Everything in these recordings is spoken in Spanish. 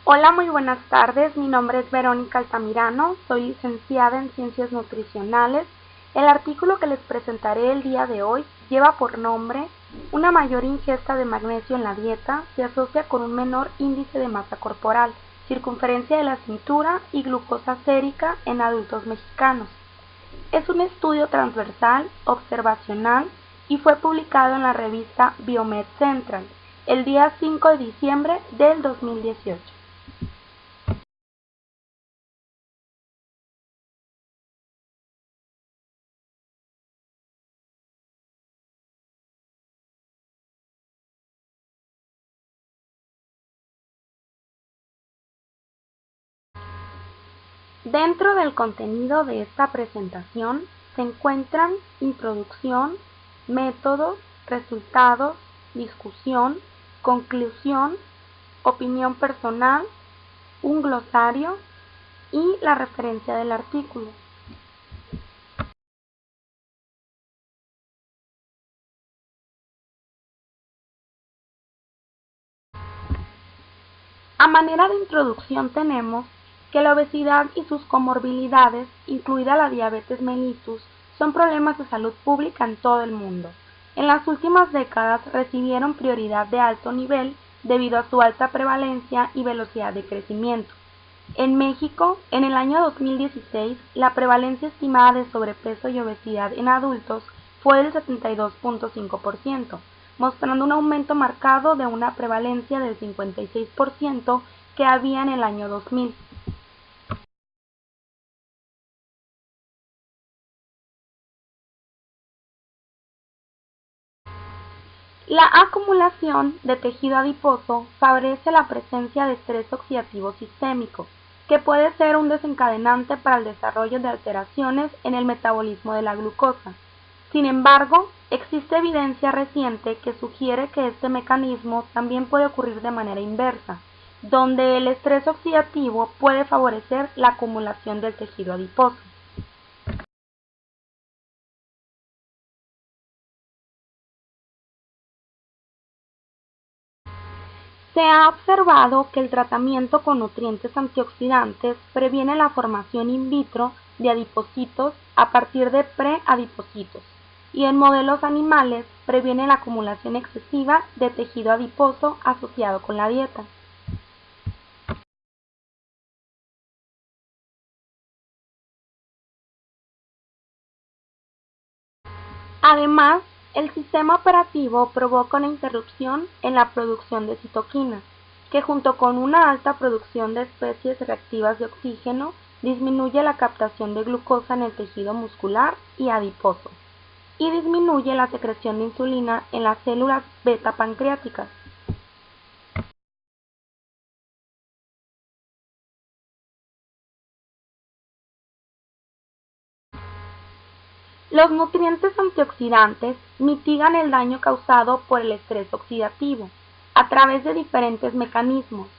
Hola, muy buenas tardes. Mi nombre es Verónica Altamirano, soy licenciada en Ciencias Nutricionales. El artículo que les presentaré el día de hoy lleva por nombre "Una mayor ingesta de magnesio en la dieta se asocia con un menor índice de masa corporal, circunferencia de la cintura y glucosa sérica en adultos mexicanos". Es un estudio transversal, observacional y fue publicado en la revista Biomed Central el día 5 de diciembre del 2018. Dentro del contenido de esta presentación se encuentran introducción, métodos, resultados, discusión, conclusión, opinión personal, un glosario y la referencia del artículo. A manera de introducción tenemos que la obesidad y sus comorbilidades, incluida la diabetes mellitus, son problemas de salud pública en todo el mundo. En las últimas décadas recibieron prioridad de alto nivel debido a su alta prevalencia y velocidad de crecimiento. En México, en el año 2016, la prevalencia estimada de sobrepeso y obesidad en adultos fue del 72.5%, mostrando un aumento marcado de una prevalencia del 56% que había en el año 2000. La acumulación de tejido adiposo favorece la presencia de estrés oxidativo sistémico, que puede ser un desencadenante para el desarrollo de alteraciones en el metabolismo de la glucosa. Sin embargo, existe evidencia reciente que sugiere que este mecanismo también puede ocurrir de manera inversa, donde el estrés oxidativo puede favorecer la acumulación del tejido adiposo. Se ha observado que el tratamiento con nutrientes antioxidantes previene la formación in vitro de adipocitos a partir de preadipocitos y en modelos animales previene la acumulación excesiva de tejido adiposo asociado con la dieta. Además, el sistema operativo provoca una interrupción en la producción de citoquinas, que junto con una alta producción de especies reactivas de oxígeno disminuye la captación de glucosa en el tejido muscular y adiposo, y disminuye la secreción de insulina en las células beta pancreáticas. Los nutrientes antioxidantes mitigan el daño causado por el estrés oxidativo a través de diferentes mecanismos.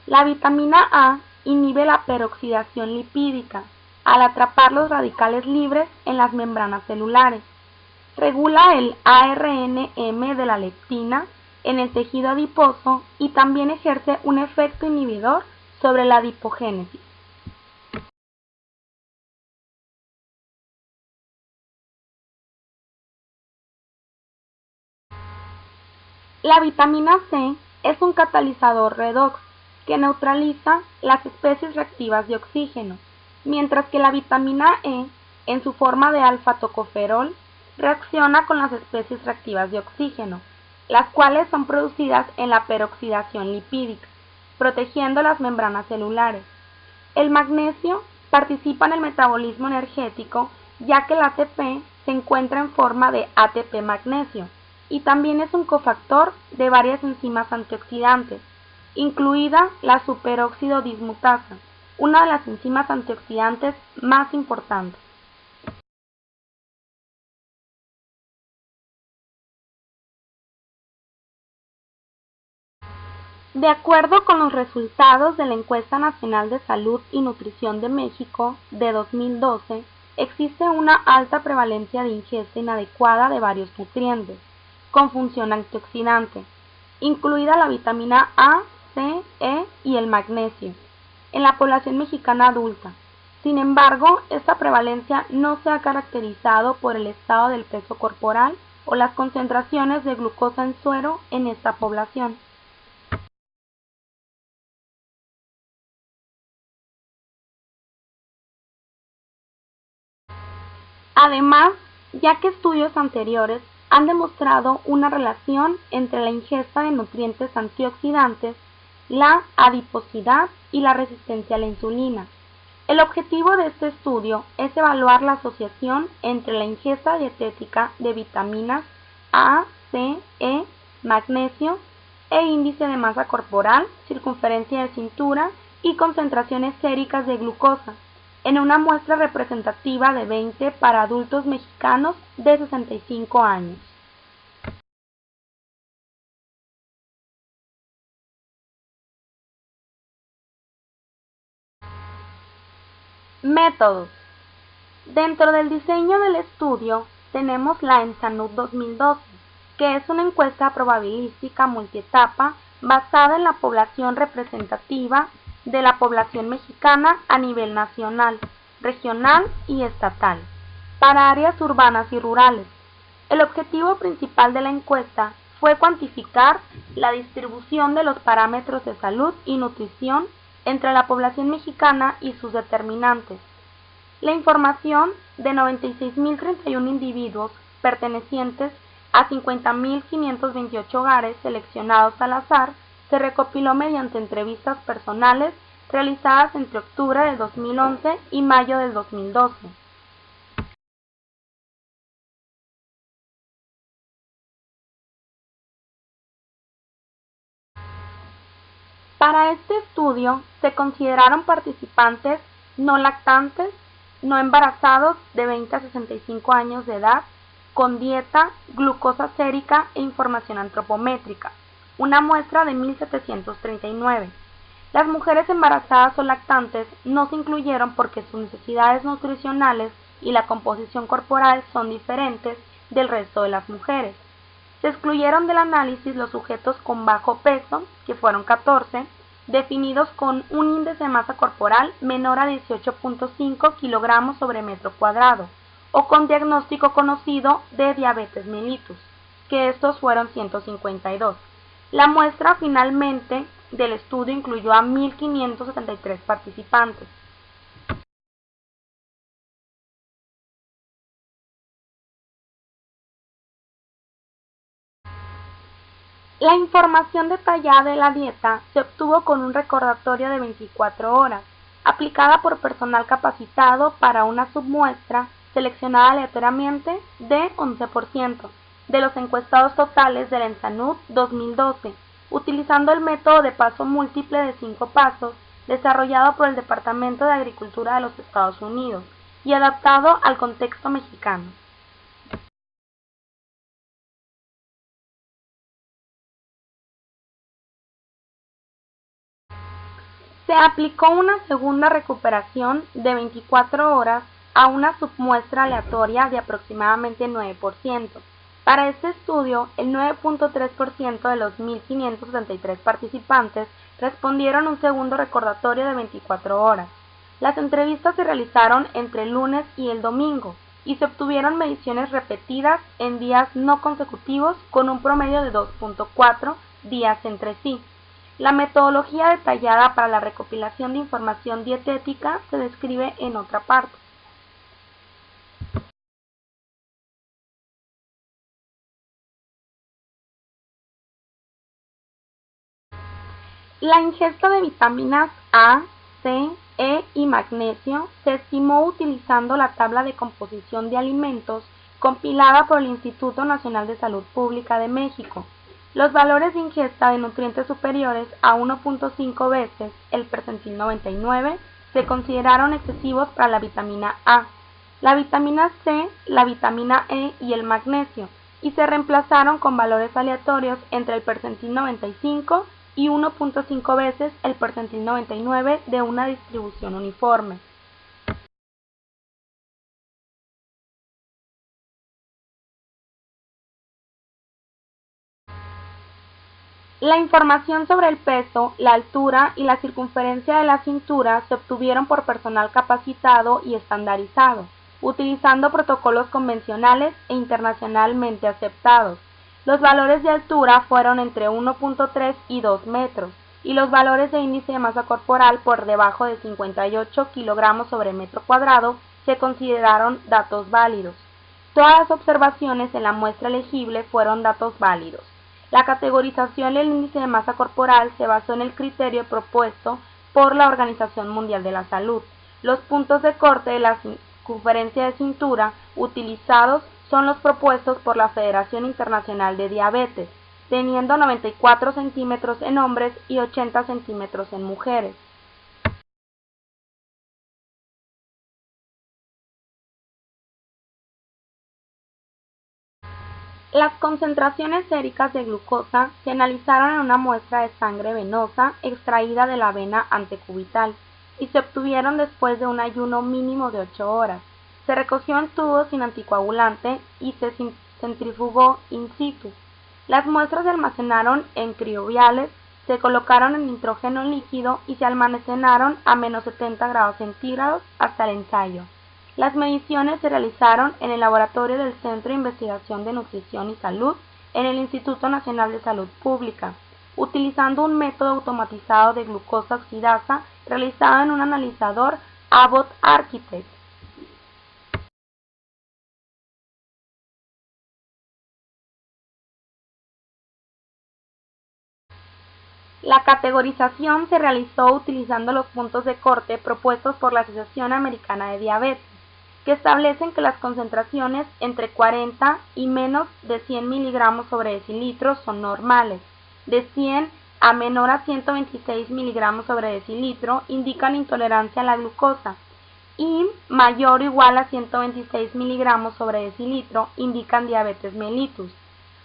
La vitamina A inhibe la peroxidación lipídica al atrapar los radicales libres en las membranas celulares. Regula el ARNM de la leptina en el tejido adiposo y también ejerce un efecto inhibidor sobre la adipogénesis. La vitamina C es un catalizador redox que neutraliza las especies reactivas de oxígeno, mientras que la vitamina E, en su forma de alfa-tocoferol, reacciona con las especies reactivas de oxígeno, las cuales son producidas en la peroxidación lipídica, protegiendo las membranas celulares. El magnesio participa en el metabolismo energético ya que el ATP se encuentra en forma de ATP magnesio y también es un cofactor de varias enzimas antioxidantes, incluida la superóxido dismutasa, una de las enzimas antioxidantes más importantes. De acuerdo con los resultados de la Encuesta Nacional de Salud y Nutrición de México de 2012, existe una alta prevalencia de ingesta inadecuada de varios nutrientes con función antioxidante, incluida la vitamina A C, E y el magnesio en la población mexicana adulta. Sin embargo, esta prevalencia no se ha caracterizado por el estado del peso corporal o las concentraciones de glucosa en suero en esta población. Además, ya que estudios anteriores han demostrado una relación entre la ingesta de nutrientes antioxidantes, la adiposidad y la resistencia a la insulina. El objetivo de este estudio es evaluar la asociación entre la ingesta dietética de vitaminas A, C, E, magnesio e índice de masa corporal, circunferencia de cintura y concentraciones séricas de glucosa, en una muestra representativa de 20 para adultos mexicanos de 65 años. Métodos. Dentro del diseño del estudio tenemos la ENSANUD 2012, que es una encuesta probabilística multietapa basada en la población representativa de la población mexicana a nivel nacional, regional y estatal, para áreas urbanas y rurales. El objetivo principal de la encuesta fue cuantificar la distribución de los parámetros de salud y nutrición entre la población mexicana y sus determinantes. La información de 96.031 individuos pertenecientes a 50.528 hogares seleccionados al azar se recopiló mediante entrevistas personales realizadas entre octubre del 2011 y mayo del 2012. Para este estudio se consideraron participantes no lactantes, no embarazados de 20 a 65 años de edad, con dieta, glucosa sérica e información antropométrica, una muestra de 1.739. Las mujeres embarazadas o lactantes no se incluyeron porque sus necesidades nutricionales y la composición corporal son diferentes del resto de las mujeres. Se excluyeron del análisis los sujetos con bajo peso, que fueron 14, definidos con un índice de masa corporal menor a 18.5 kilogramos sobre metro cuadrado, o con diagnóstico conocido de diabetes mellitus, que estos fueron 152. La muestra finalmente del estudio incluyó a 1.573 participantes. La información detallada de la dieta se obtuvo con un recordatorio de 24 horas, aplicada por personal capacitado para una submuestra seleccionada aleatoriamente de 11% de los encuestados totales de la ENSANUD 2012, utilizando el método de paso múltiple de 5 pasos desarrollado por el Departamento de Agricultura de los Estados Unidos y adaptado al contexto mexicano. Se aplicó una segunda recuperación de 24 horas a una submuestra aleatoria de aproximadamente 9%. Para este estudio, el 9.3% de los 1.573 participantes respondieron un segundo recordatorio de 24 horas. Las entrevistas se realizaron entre el lunes y el domingo y se obtuvieron mediciones repetidas en días no consecutivos con un promedio de 2.4 días entre sí. La metodología detallada para la recopilación de información dietética se describe en otra parte. La ingesta de vitaminas A, C, E y magnesio se estimó utilizando la tabla de composición de alimentos compilada por el Instituto Nacional de Salud Pública de México. Los valores de ingesta de nutrientes superiores a 1.5 veces el percentil 99 se consideraron excesivos para la vitamina A, la vitamina C, la vitamina E y el magnesio, y se reemplazaron con valores aleatorios entre el percentil 95 y 1.5 veces el percentil 99 de una distribución uniforme. La información sobre el peso, la altura y la circunferencia de la cintura se obtuvieron por personal capacitado y estandarizado, utilizando protocolos convencionales e internacionalmente aceptados. Los valores de altura fueron entre 1.3 y 2 metros, y los valores de índice de masa corporal por debajo de 58 kilogramos sobre metro cuadrado se consideraron datos válidos. Todas las observaciones en la muestra elegible fueron datos válidos. La categorización del índice de masa corporal se basó en el criterio propuesto por la Organización Mundial de la Salud. Los puntos de corte de la circunferencia de cintura utilizados son los propuestos por la Federación Internacional de Diabetes, teniendo 94 centímetros en hombres y 80 centímetros en mujeres. Las concentraciones séricas de glucosa se analizaron en una muestra de sangre venosa extraída de la vena antecubital y se obtuvieron después de un ayuno mínimo de 8 horas. Se recogió en tubos sin anticoagulante y se centrifugó in situ. Las muestras se almacenaron en crioviales, se colocaron en nitrógeno líquido y se almacenaron a menos 70 grados centígrados hasta el ensayo. Las mediciones se realizaron en el laboratorio del Centro de Investigación de Nutrición y Salud en el Instituto Nacional de Salud Pública, utilizando un método automatizado de glucosa oxidasa realizado en un analizador Abbott Architect. La categorización se realizó utilizando los puntos de corte propuestos por la Asociación Americana de Diabetes, que establecen que las concentraciones entre 40 y menos de 100 miligramos sobre decilitro son normales. De 100 a menor a 126 miligramos sobre decilitro indican intolerancia a la glucosa y mayor o igual a 126 miligramos sobre decilitro indican diabetes mellitus.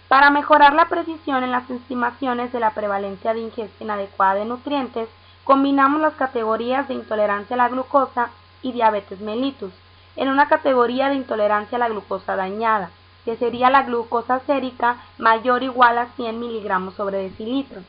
Para mejorar la precisión en las estimaciones de la prevalencia de ingesta inadecuada de nutrientes, combinamos las categorías de intolerancia a la glucosa y diabetes mellitus en una categoría de intolerancia a la glucosa dañada, que sería la glucosa sérica mayor o igual a 100 miligramos sobre decilitro.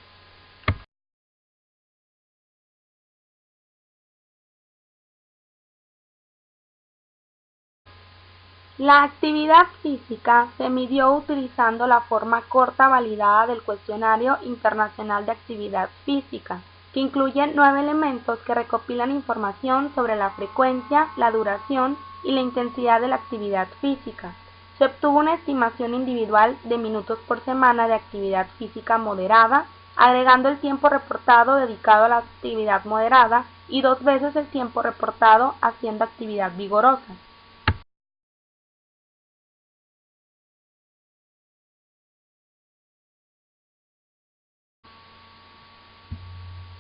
La actividad física se midió utilizando la forma corta validada del Cuestionario Internacional de Actividad Física, que incluye 9 elementos que recopilan información sobre la frecuencia, la duración y la intensidad de la actividad física. Se obtuvo una estimación individual de minutos por semana de actividad física moderada, agregando el tiempo reportado dedicado a la actividad moderada y 2 veces el tiempo reportado haciendo actividad vigorosa.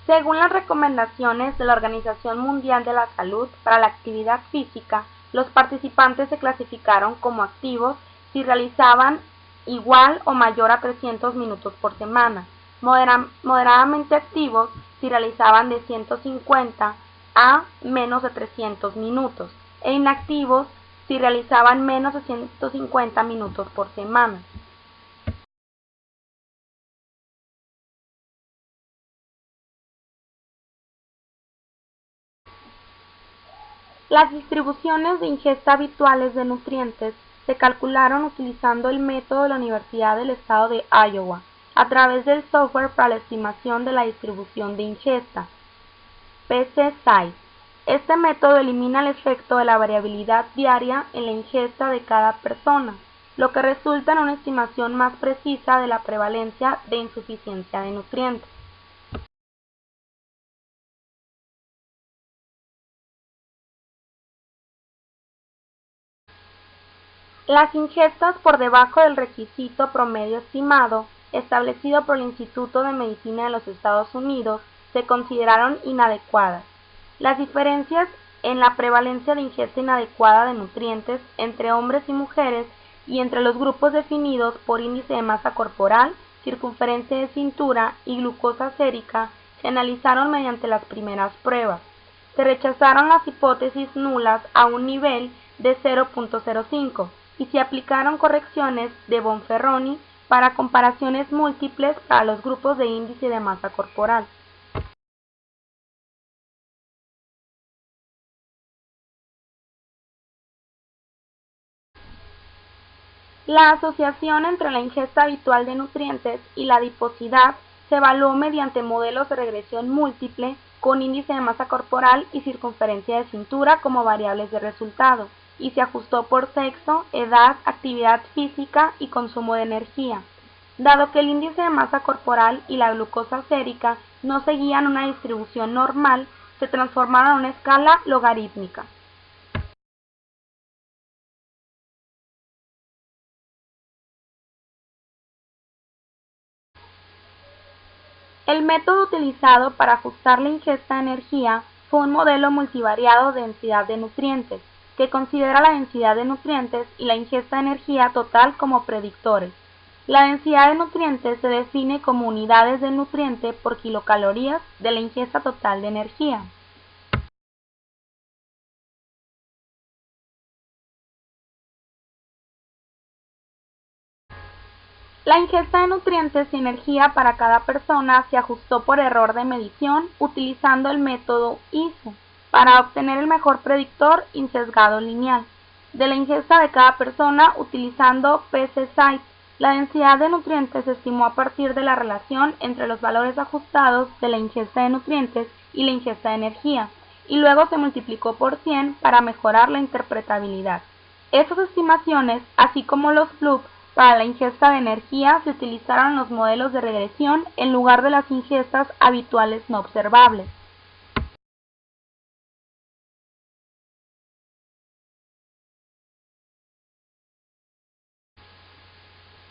Según las recomendaciones de la Organización Mundial de la Salud para la actividad física, los participantes se clasificaron como activos si realizaban igual o mayor a 300 minutos por semana, moderadamente activos si realizaban de 150 a menos de 300 minutos, e inactivos si realizaban menos de 150 minutos por semana. Las distribuciones de ingesta habituales de nutrientes se calcularon utilizando el método de la Universidad del Estado de Iowa, a través del software para la estimación de la distribución de ingesta, PC-Size. Este método elimina el efecto de la variabilidad diaria en la ingesta de cada persona, lo que resulta en una estimación más precisa de la prevalencia de insuficiencia de nutrientes. Las ingestas por debajo del requisito promedio estimado, establecido por el Instituto de Medicina de los Estados Unidos, se consideraron inadecuadas. Las diferencias en la prevalencia de ingesta inadecuada de nutrientes entre hombres y mujeres y entre los grupos definidos por índice de masa corporal, circunferencia de cintura y glucosa sérica se analizaron mediante las primeras pruebas. Se rechazaron las hipótesis nulas a un nivel de 0.05 y se aplicaron correcciones de Bonferroni para comparaciones múltiples para los grupos de índice de masa corporal. La asociación entre la ingesta habitual de nutrientes y la adiposidad se evaluó mediante modelos de regresión múltiple con índice de masa corporal y circunferencia de cintura como variables de resultado, y se ajustó por sexo, edad, actividad física y consumo de energía. Dado que el índice de masa corporal y la glucosa sérica no seguían una distribución normal, se transformaron en una escala logarítmica. El método utilizado para ajustar la ingesta de energía fue un modelo multivariado de densidad de nutrientes, que considera la densidad de nutrientes y la ingesta de energía total como predictores. La densidad de nutrientes se define como unidades de nutriente por kilocalorías de la ingesta total de energía. La ingesta de nutrientes y energía para cada persona se ajustó por error de medición utilizando el método ISO para obtener el mejor predictor insesgado lineal de la ingesta de cada persona utilizando PC-Site. La densidad de nutrientes se estimó a partir de la relación entre los valores ajustados de la ingesta de nutrientes y la ingesta de energía, y luego se multiplicó por 100 para mejorar la interpretabilidad. Estas estimaciones, así como los flux para la ingesta de energía, se utilizaron en los modelos de regresión en lugar de las ingestas habituales no observables.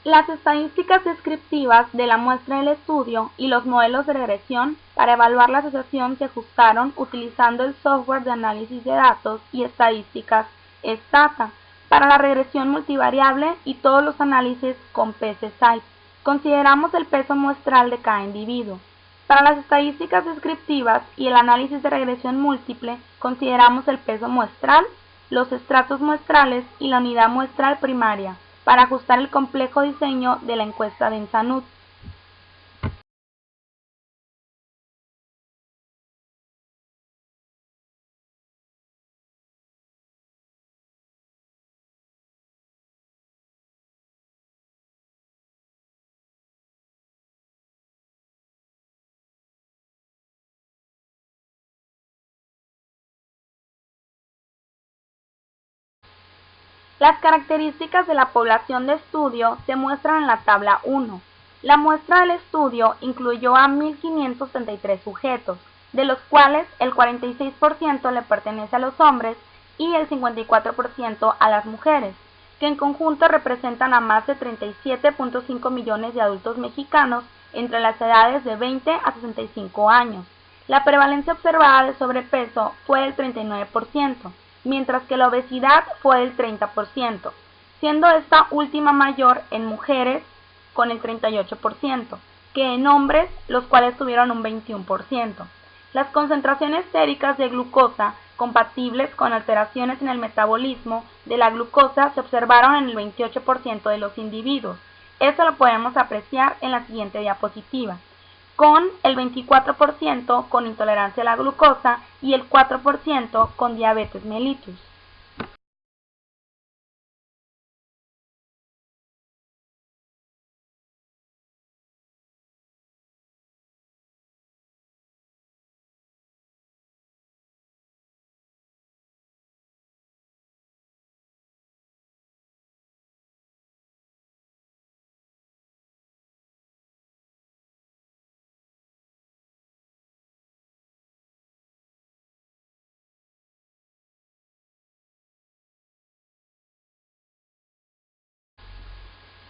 Las estadísticas descriptivas de la muestra del estudio y los modelos de regresión para evaluar la asociación se ajustaron utilizando el software de análisis de datos y estadísticas Stata para la regresión multivariable y todos los análisis con PC-Site. Consideramos el peso muestral de cada individuo. Para las estadísticas descriptivas y el análisis de regresión múltiple, consideramos el peso muestral, los estratos muestrales y la unidad muestral primaria, para ajustar el complejo diseño de la encuesta de Ensanud. Las características de la población de estudio se muestran en la tabla 1. La muestra del estudio incluyó a 1.533 sujetos, de los cuales el 46% le pertenece a los hombres y el 54% a las mujeres, que en conjunto representan a más de 37.5 millones de adultos mexicanos entre las edades de 20 a 65 años. La prevalencia observada de sobrepeso fue del 39%. Mientras que la obesidad fue del 30%, siendo esta última mayor en mujeres con el 38%, que en hombres, los cuales tuvieron un 21%. Las concentraciones séricas de glucosa compatibles con alteraciones en el metabolismo de la glucosa se observaron en el 28% de los individuos. Esto lo podemos apreciar en la siguiente diapositiva, con el 24% con intolerancia a la glucosa y el 4% con diabetes mellitus.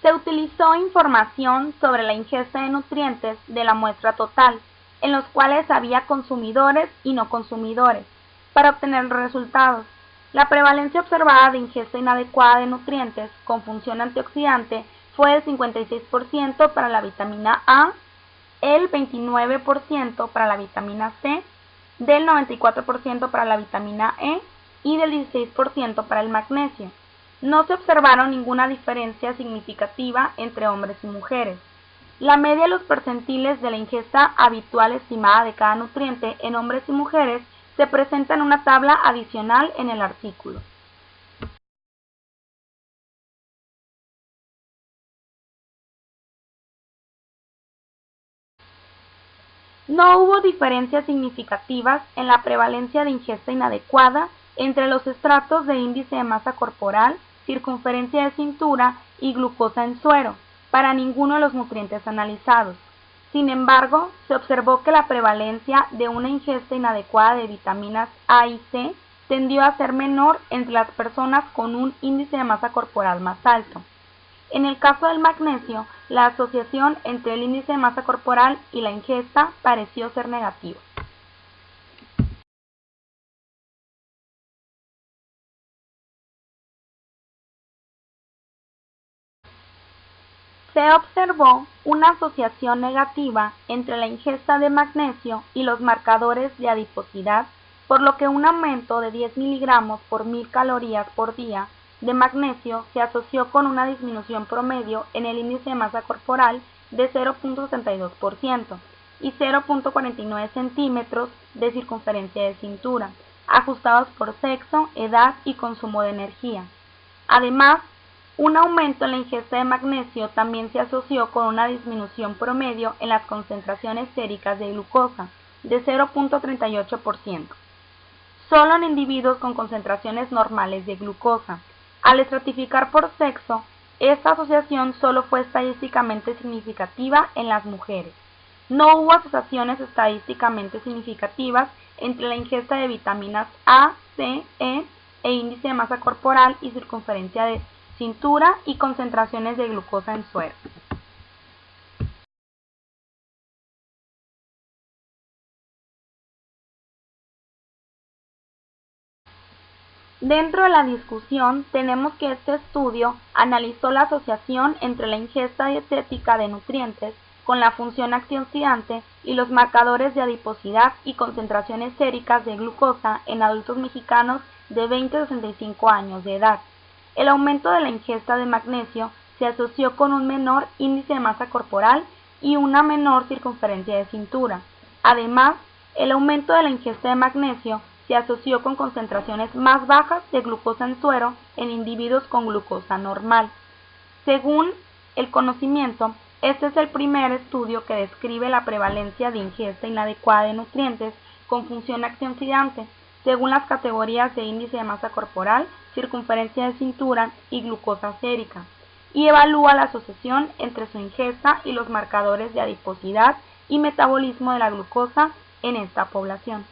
Se utilizó información sobre la ingesta de nutrientes de la muestra total, en los cuales había consumidores y no consumidores, para obtener los resultados. La prevalencia observada de ingesta inadecuada de nutrientes con función antioxidante fue del 56% para la vitamina A, el 29% para la vitamina C, del 94% para la vitamina E y del 16% para el magnesio. No se observaron ninguna diferencia significativa entre hombres y mujeres. La media de los percentiles de la ingesta habitual estimada de cada nutriente en hombres y mujeres se presenta en una tabla adicional en el artículo. No hubo diferencias significativas en la prevalencia de ingesta inadecuada entre los estratos de índice de masa corporal, circunferencia de cintura y glucosa en suero, para ninguno de los nutrientes analizados. Sin embargo, se observó que la prevalencia de una ingesta inadecuada de vitaminas A y C tendió a ser menor entre las personas con un índice de masa corporal más alto. En el caso del magnesio, la asociación entre el índice de masa corporal y la ingesta pareció ser negativa. Se observó una asociación negativa entre la ingesta de magnesio y los marcadores de adiposidad, por lo que un aumento de 10 miligramos por 1000 calorías por día de magnesio se asoció con una disminución promedio en el índice de masa corporal de 0.72% y 0.49 centímetros de circunferencia de cintura, ajustados por sexo, edad y consumo de energía. Además, un aumento en la ingesta de magnesio también se asoció con una disminución promedio en las concentraciones séricas de glucosa, de 0.38%, solo en individuos con concentraciones normales de glucosa. Al estratificar por sexo, esta asociación solo fue estadísticamente significativa en las mujeres. No hubo asociaciones estadísticamente significativas entre la ingesta de vitaminas A, C, E índice de masa corporal y circunferencia de cintura y concentraciones de glucosa en suero. Dentro de la discusión tenemos que este estudio analizó la asociación entre la ingesta dietética de nutrientes con la función antioxidante y los marcadores de adiposidad y concentraciones séricas de glucosa en adultos mexicanos de 20 a 65 años de edad. El aumento de la ingesta de magnesio se asoció con un menor índice de masa corporal y una menor circunferencia de cintura. Además, el aumento de la ingesta de magnesio se asoció con concentraciones más bajas de glucosa en suero en individuos con glucosa normal. Según el conocimiento, este es el primer estudio que describe la prevalencia de ingesta inadecuada de nutrientes con función antioxidante, según las categorías de índice de masa corporal, circunferencia de cintura y glucosa sérica, y evalúa la asociación entre su ingesta y los marcadores de adiposidad y metabolismo de la glucosa en esta población.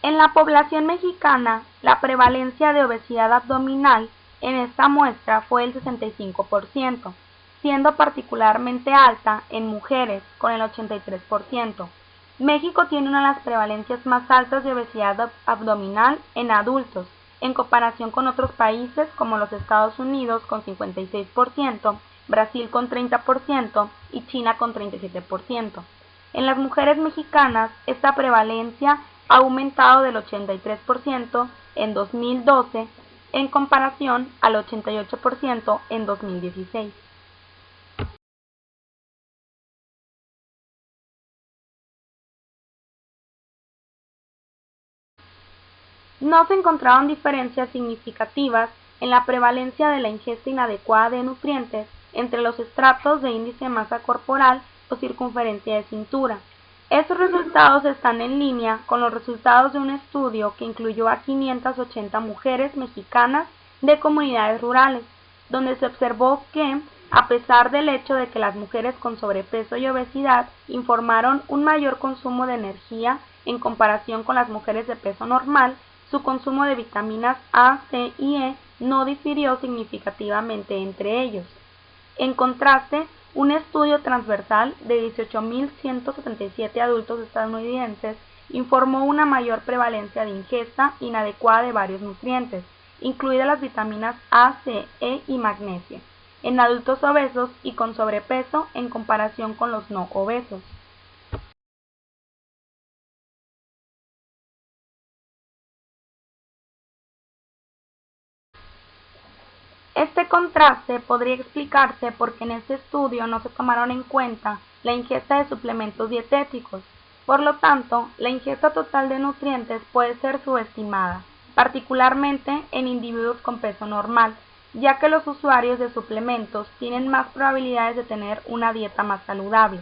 En la población mexicana, la prevalencia de obesidad abdominal en esta muestra fue el 65%, siendo particularmente alta en mujeres, con el 83%. México tiene una de las prevalencias más altas de obesidad abdominal en adultos, en comparación con otros países como los Estados Unidos con 56%, Brasil con 30% y China con 37%. En las mujeres mexicanas, esta prevalencia ha aumentado del 83% en 2012 en comparación al 88% en 2016. No se encontraron diferencias significativas en la prevalencia de la ingesta inadecuada de nutrientes entre los estratos de índice de masa corporal o circunferencia de cintura. Estos resultados están en línea con los resultados de un estudio que incluyó a 580 mujeres mexicanas de comunidades rurales, donde se observó que, a pesar del hecho de que las mujeres con sobrepeso y obesidad informaron un mayor consumo de energía en comparación con las mujeres de peso normal, su consumo de vitaminas A, C y E no difirió significativamente entre ellos. En contraste, un estudio transversal de 18.177 adultos estadounidenses informó una mayor prevalencia de ingesta inadecuada de varios nutrientes, incluidas las vitaminas A, C, E y magnesio, en adultos obesos y con sobrepeso en comparación con los no obesos. Este contraste podría explicarse porque en este estudio no se tomaron en cuenta la ingesta de suplementos dietéticos. Por lo tanto, la ingesta total de nutrientes puede ser subestimada, particularmente en individuos con peso normal, ya que los usuarios de suplementos tienen más probabilidades de tener una dieta más saludable.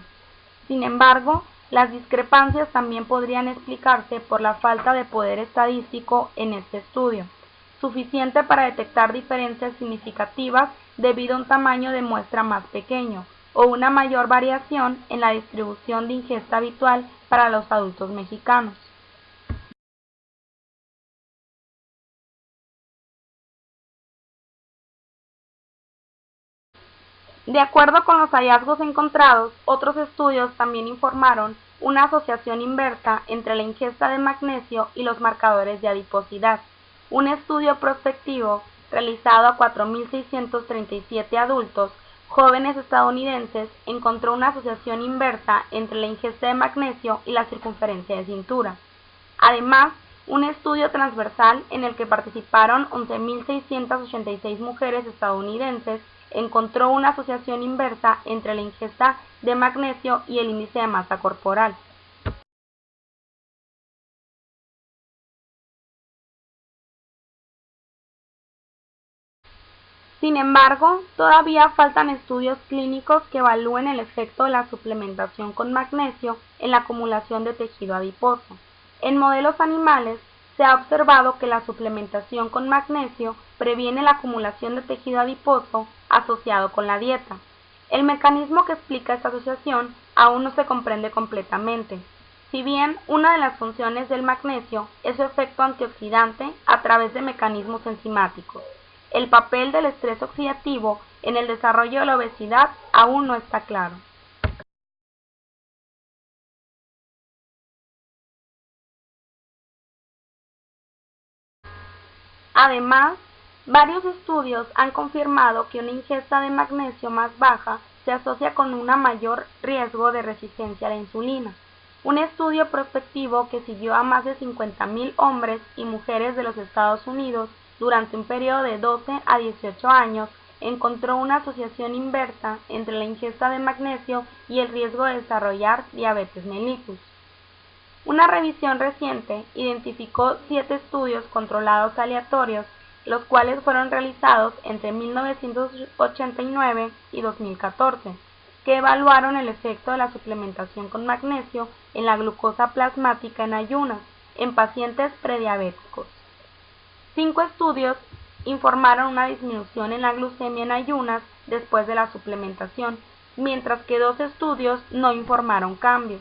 Sin embargo, las discrepancias también podrían explicarse por la falta de poder estadístico en este estudio, suficiente para detectar diferencias significativas debido a un tamaño de muestra más pequeño o una mayor variación en la distribución de ingesta habitual para los adultos mexicanos. De acuerdo con los hallazgos encontrados, otros estudios también informaron una asociación inversa entre la ingesta de magnesio y los marcadores de adiposidad. Un estudio prospectivo realizado a 4.637 adultos jóvenes estadounidenses encontró una asociación inversa entre la ingesta de magnesio y la circunferencia de cintura. Además, un estudio transversal en el que participaron 11.686 mujeres estadounidenses encontró una asociación inversa entre la ingesta de magnesio y el índice de masa corporal. Sin embargo, todavía faltan estudios clínicos que evalúen el efecto de la suplementación con magnesio en la acumulación de tejido adiposo. En modelos animales, se ha observado que la suplementación con magnesio previene la acumulación de tejido adiposo asociado con la dieta. El mecanismo que explica esta asociación aún no se comprende completamente. Si bien una de las funciones del magnesio es su efecto antioxidante a través de mecanismos enzimáticos, el papel del estrés oxidativo en el desarrollo de la obesidad aún no está claro. Además, varios estudios han confirmado que una ingesta de magnesio más baja se asocia con un mayor riesgo de resistencia a la insulina. Un estudio prospectivo que siguió a más de 50.000 hombres y mujeres de los Estados Unidos durante un periodo de 12 a 18 años encontró una asociación inversa entre la ingesta de magnesio y el riesgo de desarrollar diabetes mellitus. Una revisión reciente identificó 7 estudios controlados aleatorios, los cuales fueron realizados entre 1989 y 2014, que evaluaron el efecto de la suplementación con magnesio en la glucosa plasmática en ayunas en pacientes prediabéticos. 5 estudios informaron una disminución en la glucemia en ayunas después de la suplementación, mientras que 2 estudios no informaron cambios.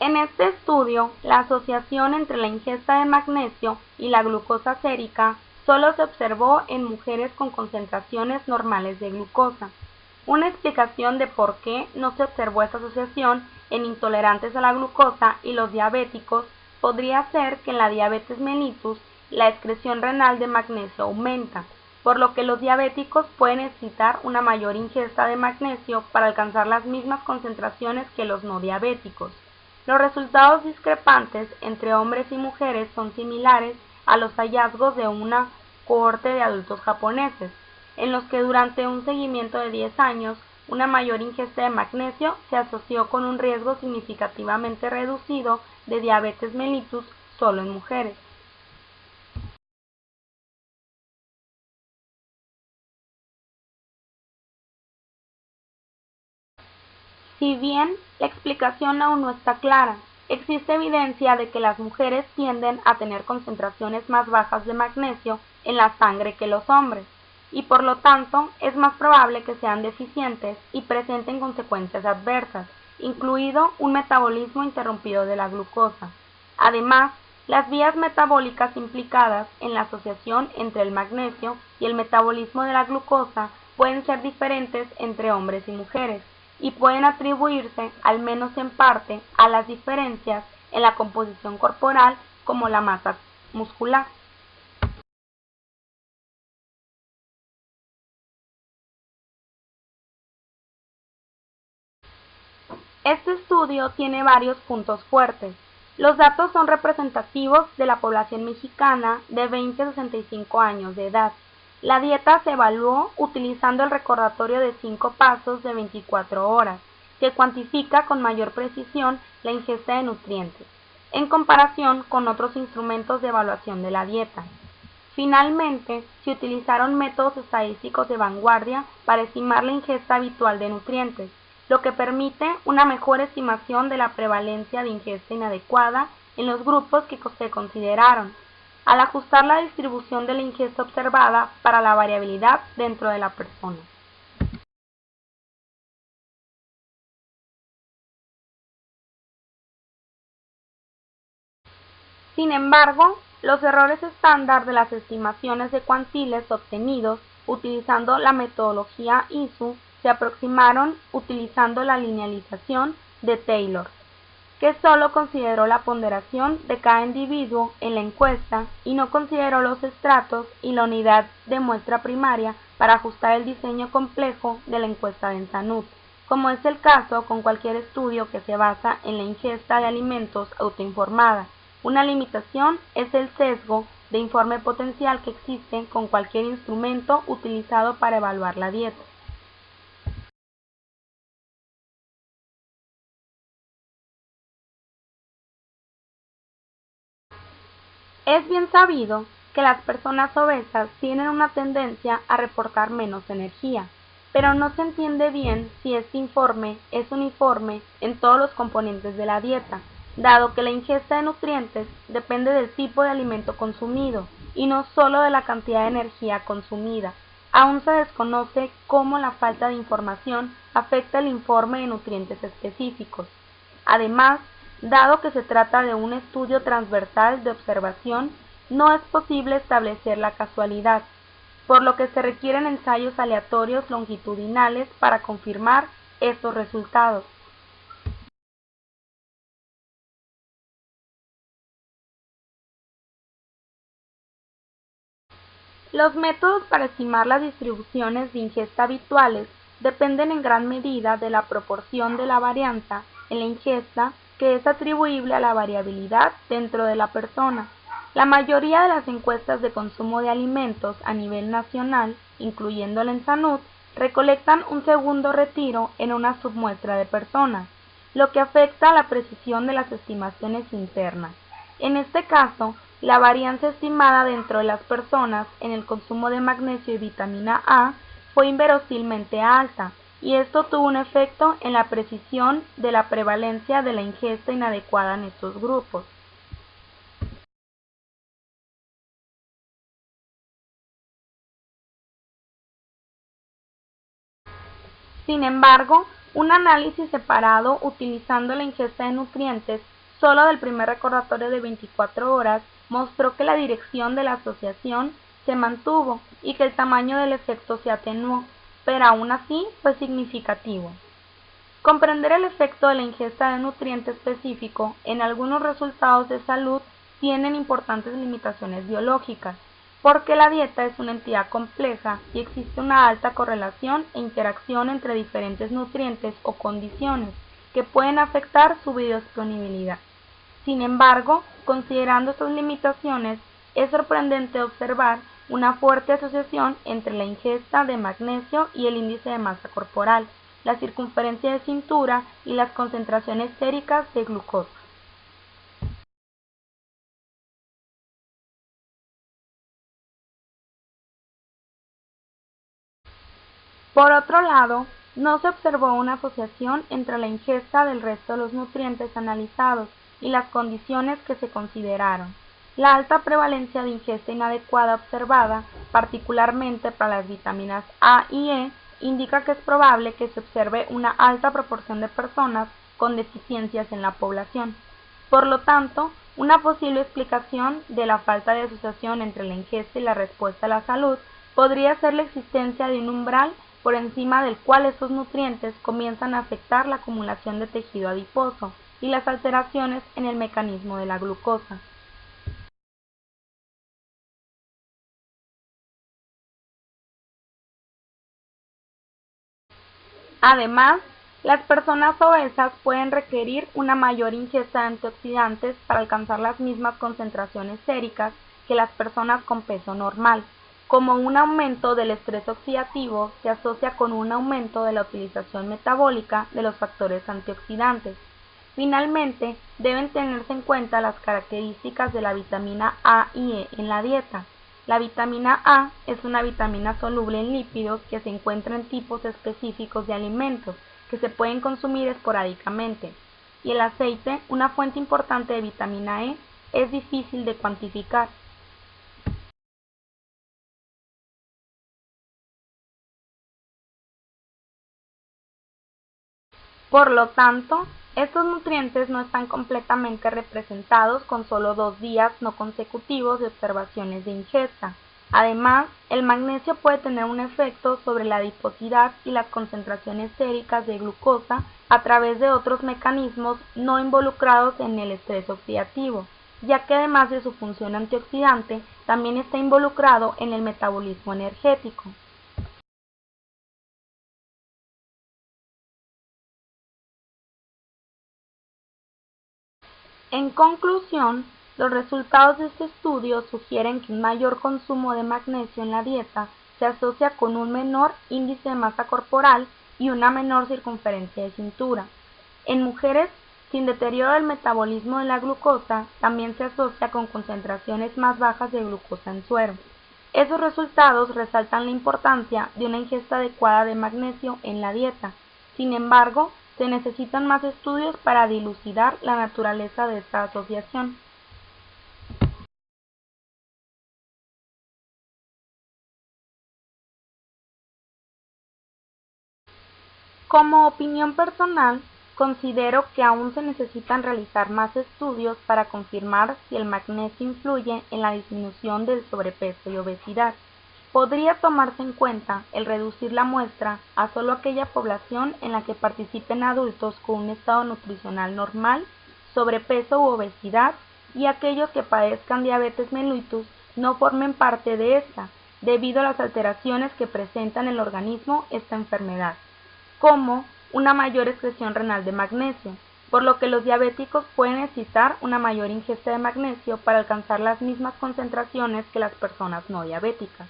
En este estudio, la asociación entre la ingesta de magnesio y la glucosa sérica solo se observó en mujeres con concentraciones normales de glucosa. Una explicación de por qué no se observó esta asociación en intolerantes a la glucosa y los diabéticos podría ser que en la diabetes mellitus la excreción renal de magnesio aumenta, por lo que los diabéticos pueden necesitar una mayor ingesta de magnesio para alcanzar las mismas concentraciones que los no diabéticos. Los resultados discrepantes entre hombres y mujeres son similares a los hallazgos de una cohorte de adultos japoneses, en los que durante un seguimiento de 10 años, una mayor ingesta de magnesio se asoció con un riesgo significativamente reducido de diabetes mellitus solo en mujeres. Si bien la explicación aún no está clara, existe evidencia de que las mujeres tienden a tener concentraciones más bajas de magnesio en la sangre que los hombres, y por lo tanto es más probable que sean deficientes y presenten consecuencias adversas, incluido un metabolismo interrumpido de la glucosa. Además, las vías metabólicas implicadas en la asociación entre el magnesio y el metabolismo de la glucosa pueden ser diferentes entre hombres y mujeres y pueden atribuirse, al menos en parte, a las diferencias en la composición corporal como la masa muscular. Este estudio tiene varios puntos fuertes. Los datos son representativos de la población mexicana de 20 a 65 años de edad. La dieta se evaluó utilizando el recordatorio de 5 pasos de 24 horas, que cuantifica con mayor precisión la ingesta de nutrientes, en comparación con otros instrumentos de evaluación de la dieta. Finalmente, se utilizaron métodos estadísticos de vanguardia para estimar la ingesta habitual de nutrientes, lo que permite una mejor estimación de la prevalencia de ingesta inadecuada en los grupos que se consideraron, al ajustar la distribución de la ingesta observada para la variabilidad dentro de la persona. Sin embargo, los errores estándar de las estimaciones de cuantiles obtenidos utilizando la metodología ISU se aproximaron utilizando la linealización de Taylor, que solo consideró la ponderación de cada individuo en la encuesta y no consideró los estratos y la unidad de muestra primaria para ajustar el diseño complejo de la encuesta de Ensanud, como es el caso con cualquier estudio que se basa en la ingesta de alimentos autoinformada. Una limitación es el sesgo de informe potencial que existe con cualquier instrumento utilizado para evaluar la dieta. Es bien sabido que las personas obesas tienen una tendencia a reportar menos energía, pero no se entiende bien si este informe es uniforme en todos los componentes de la dieta, dado que la ingesta de nutrientes depende del tipo de alimento consumido y no solo de la cantidad de energía consumida. Aún se desconoce cómo la falta de información afecta el informe de nutrientes específicos. Además, dado que se trata de un estudio transversal de observación, no es posible establecer la casualidad, por lo que se requieren ensayos aleatorios longitudinales para confirmar estos resultados. Los métodos para estimar las distribuciones de ingesta habituales dependen en gran medida de la proporción de la varianza en la ingesta que es atribuible a la variabilidad dentro de la persona. La mayoría de las encuestas de consumo de alimentos a nivel nacional, incluyendo la Ensanud, recolectan un segundo retiro en una submuestra de personas, lo que afecta a la precisión de las estimaciones internas. En este caso, la varianza estimada dentro de las personas en el consumo de magnesio y vitamina A fue inverosímilmente alta, y esto tuvo un efecto en la precisión de la prevalencia de la ingesta inadecuada en estos grupos. Sin embargo, un análisis separado utilizando la ingesta de nutrientes solo del primer recordatorio de 24 horas mostró que la dirección de la asociación se mantuvo y que el tamaño del efecto se atenuó, pero aún así fue significativo. Comprender el efecto de la ingesta de nutriente específico en algunos resultados de salud tienen importantes limitaciones biológicas, porque la dieta es una entidad compleja y existe una alta correlación e interacción entre diferentes nutrientes o condiciones que pueden afectar su biodisponibilidad. Sin embargo, considerando estas limitaciones, es sorprendente observar una fuerte asociación entre la ingesta de magnesio y el índice de masa corporal, la circunferencia de cintura y las concentraciones séricas de glucosa. Por otro lado, no se observó una asociación entre la ingesta del resto de los nutrientes analizados y las condiciones que se consideraron. La alta prevalencia de ingesta inadecuada observada, particularmente para las vitaminas A y E, indica que es probable que se observe una alta proporción de personas con deficiencias en la población. Por lo tanto, una posible explicación de la falta de asociación entre la ingesta y la respuesta a la salud podría ser la existencia de un umbral por encima del cual estos nutrientes comienzan a afectar la acumulación de tejido adiposo y las alteraciones en el mecanismo de la glucosa. Además, Las personas obesas pueden requerir una mayor ingesta de antioxidantes para alcanzar las mismas concentraciones séricas que las personas con peso normal. Como un aumento del estrés oxidativo se asocia con un aumento de la utilización metabólica de los factores antioxidantes. Finalmente, deben tenerse en cuenta las características de la vitamina A y E en la dieta. La vitamina A es una vitamina soluble en lípidos que se encuentra en tipos específicos de alimentos que se pueden consumir esporádicamente, y el aceite, una fuente importante de vitamina E, es difícil de cuantificar. Por lo tanto, estos nutrientes no están completamente representados con solo 2 días no consecutivos de observaciones de ingesta. Además, el magnesio puede tener un efecto sobre la adiposidad y las concentraciones séricas de glucosa a través de otros mecanismos no involucrados en el estrés oxidativo, ya que además de su función antioxidante, también está involucrado en el metabolismo energético. En conclusión, los resultados de este estudio sugieren que un mayor consumo de magnesio en la dieta se asocia con un menor índice de masa corporal y una menor circunferencia de cintura. En mujeres sin deterioro del metabolismo de la glucosa también se asocia con concentraciones más bajas de glucosa en suero. Esos resultados resaltan la importancia de una ingesta adecuada de magnesio en la dieta. Sin embargo, se necesitan más estudios para dilucidar la naturaleza de esta asociación. Como opinión personal, considero que aún se necesitan realizar más estudios para confirmar si el magnesio influye en la disminución del sobrepeso y obesidad. Podría tomarse en cuenta el reducir la muestra a solo aquella población en la que participen adultos con un estado nutricional normal, sobrepeso u obesidad, y aquellos que padezcan diabetes mellitus no formen parte de esta, debido a las alteraciones que presenta en el organismo esta enfermedad, como una mayor excreción renal de magnesio, por lo que los diabéticos pueden necesitar una mayor ingesta de magnesio para alcanzar las mismas concentraciones que las personas no diabéticas.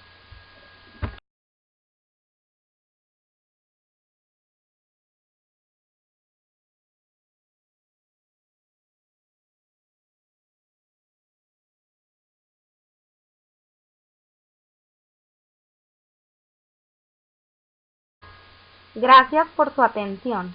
Gracias por su atención.